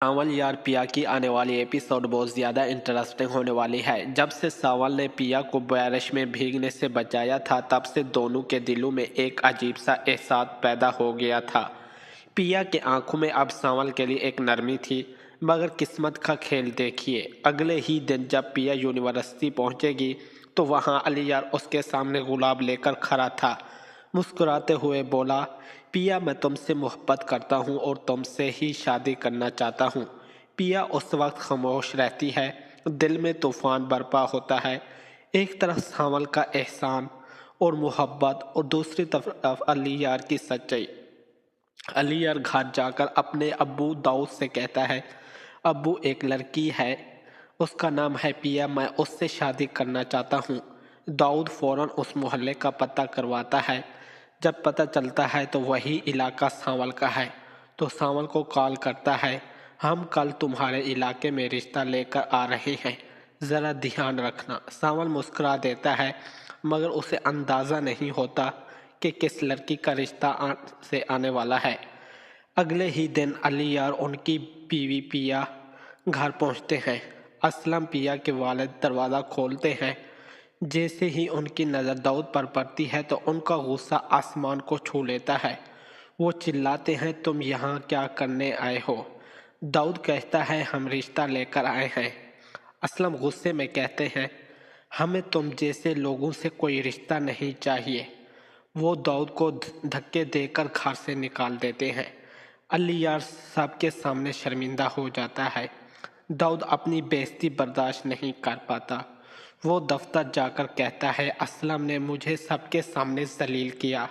सावल यार पिया की आने वाली एपिसोड बहुत ज़्यादा इंटरेस्टिंग होने वाली है। जब से सावल ने पिया को बारिश में भीगने से बचाया था तब से दोनों के दिलों में एक अजीब सा एहसास पैदा हो गया था। पिया की आंखों में अब सावल के लिए एक नरमी थी, मगर किस्मत का खेल देखिए, अगले ही दिन जब पिया यूनिवर्सिटी पहुंचेगी तो वहां अली यार उसके सामने गुलाब लेकर खड़ा था। मुस्कुराते हुए बोला, पिया मैं तुमसे मोहब्बत करता हूँ और तुमसे ही शादी करना चाहता हूँ। पिया उस वक्त खामोश रहती है, दिल में तूफान बरपा होता है। एक तरफ सावल का एहसान और मोहब्बत और दूसरी तरफ अली यार की सच्चाई। अली यार घर जाकर अपने अब्बू दाऊद से कहता है, अब्बू एक लड़की है, उसका नाम है पिया, मैं उससे शादी करना चाहता हूँ। दाऊद फौरन उस मोहल्ले का पता करवाता है। जब पता चलता है तो वही इलाका सांवल का है, तो सांवल को कॉल करता है, हम कल तुम्हारे इलाके में रिश्ता लेकर आ रहे हैं, ज़रा ध्यान रखना। सांवल मुस्कुरा देता है, मगर उसे अंदाज़ा नहीं होता कि किस लड़की का रिश्ता से आने वाला है। अगले ही दिन अली यार उनकी बीवी पिया घर पहुंचते हैं। असलम पिया के वालिद दरवाज़ा खोलते हैं। जैसे ही उनकी नज़र दाऊद पर पड़ती है तो उनका गुस्सा आसमान को छू लेता है। वो चिल्लाते हैं, तुम यहाँ क्या करने आए हो? दाऊद कहता है, हम रिश्ता लेकर आए हैं। असलम गुस्से में कहते हैं, हमें तुम जैसे लोगों से कोई रिश्ता नहीं चाहिए। वो दाऊद को धक्के देकर घर से निकाल देते हैं। अली यार सबके सामने शर्मिंदा हो जाता है। दाऊद अपनी बेइज्जती बर्दाश्त नहीं कर पाता। वो दफ्तर जाकर कहता है, असलम ने मुझे सबके सामने जलील किया,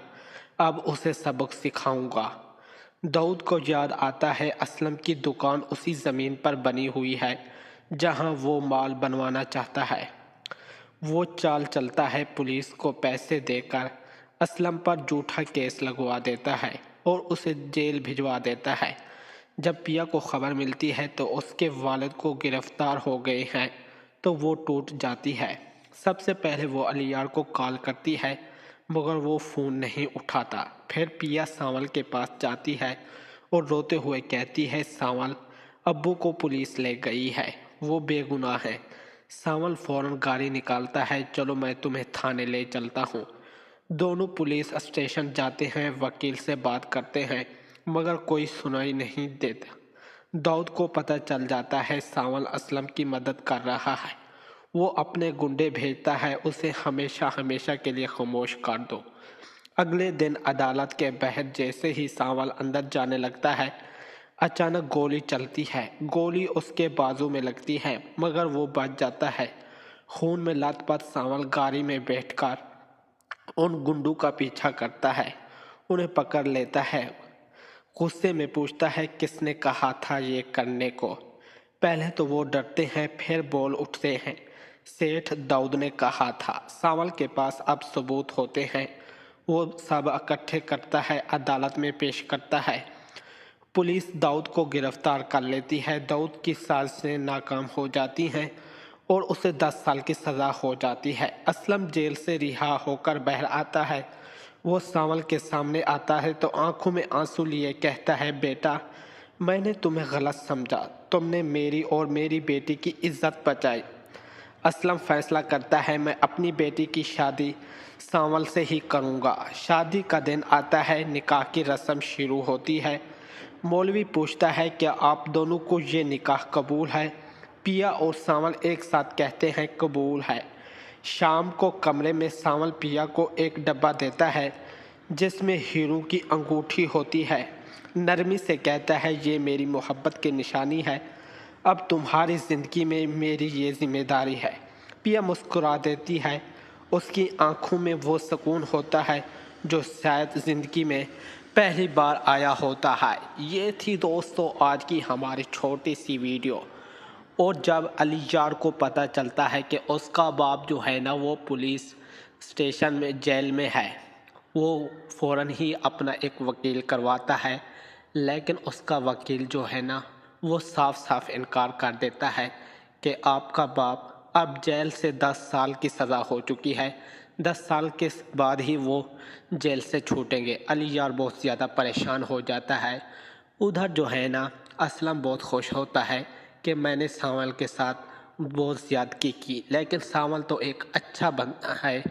अब उसे सबक सिखाऊंगा। दाऊद को याद आता है असलम की दुकान उसी ज़मीन पर बनी हुई है जहां वो माल बनवाना चाहता है। वो चाल चलता है, पुलिस को पैसे देकर असलम पर झूठा केस लगवा देता है और उसे जेल भिजवा देता है। जब पिया को खबर मिलती है तो उसके वालिद को गिरफ्तार हो गए हैं तो वो टूट जाती है। सबसे पहले वो अली यार को कॉल करती है, मगर वो फ़ोन नहीं उठाता। फिर पिया सांवल के पास जाती है और रोते हुए कहती है, सांवल अब्बू को पुलिस ले गई है, वो बेगुनाह है। सांवल फौरन गाड़ी निकालता है, चलो मैं तुम्हें थाने ले चलता हूँ। दोनों पुलिस स्टेशन जाते हैं, वकील से बात करते हैं, मगर कोई सुनाई नहीं देता। दाऊद को पता चल जाता है सांवल असलम की मदद कर रहा है। वो अपने गुंडे भेजता है, उसे हमेशा हमेशा के लिए खामोश कर दो। अगले दिन अदालत के बाहर जैसे ही सांवल अंदर जाने लगता है, अचानक गोली चलती है। गोली उसके बाजू में लगती है, मगर वो बच जाता है। खून में लथपथ सांवल गाड़ी में बैठकर उन गुंडों का पीछा करता है, उन्हें पकड़ लेता है। गुस्से में पूछता है, किसने कहा था ये करने को? पहले तो वो डरते हैं, फिर बोल उठते हैं, सेठ दाऊद ने कहा था। सांवल के पास अब सबूत होते हैं, वो सब इकट्ठे करता है, अदालत में पेश करता है। पुलिस दाऊद को गिरफ्तार कर लेती है। दाऊद की साजिशें नाकाम हो जाती हैं और उसे 10 साल की सज़ा हो जाती है। असलम जेल से रिहा होकर बाहर आता है। वो सांवल के सामने आता है तो आंखों में आंसू लिए कहता है, बेटा मैंने तुम्हें गलत समझा, तुमने मेरी और मेरी बेटी की इज्जत बचाई। असलम फैसला करता है, मैं अपनी बेटी की शादी सांवल से ही करूँगा। शादी का दिन आता है, निकाह की रस्म शुरू होती है। मौलवी पूछता है, क्या आप दोनों को ये निकाह कबूल है? पिया और सांवल एक साथ कहते हैं, कबूल है। शाम को कमरे में सांवल पिया को एक डब्बा देता है जिसमें हीरो की अंगूठी होती है। नरमी से कहता है, ये मेरी मोहब्बत की निशानी है, अब तुम्हारी ज़िंदगी में मेरी ये जिम्मेदारी है। पिया मुस्कुरा देती है, उसकी आंखों में वो सुकून होता है जो शायद ज़िंदगी में पहली बार आया होता है। ये थी दोस्तों आज की हमारी छोटी सी वीडियो। और जब अली यार को पता चलता है कि उसका बाप जो है ना वो पुलिस स्टेशन में जेल में है, वो फ़ौरन ही अपना एक वकील करवाता है, लेकिन उसका वकील जो है ना वो साफ साफ इनकार कर देता है कि आपका बाप अब जेल से 10 साल की सज़ा हो चुकी है, 10 साल के बाद ही वो जेल से छूटेंगे। अली यार बहुत ज़्यादा परेशान हो जाता है। उधर जो है ना اسلم بہت خوش ہوتا ہے کہ میں نے سانول کے ساتھ بہت زیادتی کی، لیکن سانول تو ایک اچھا بندہ ہے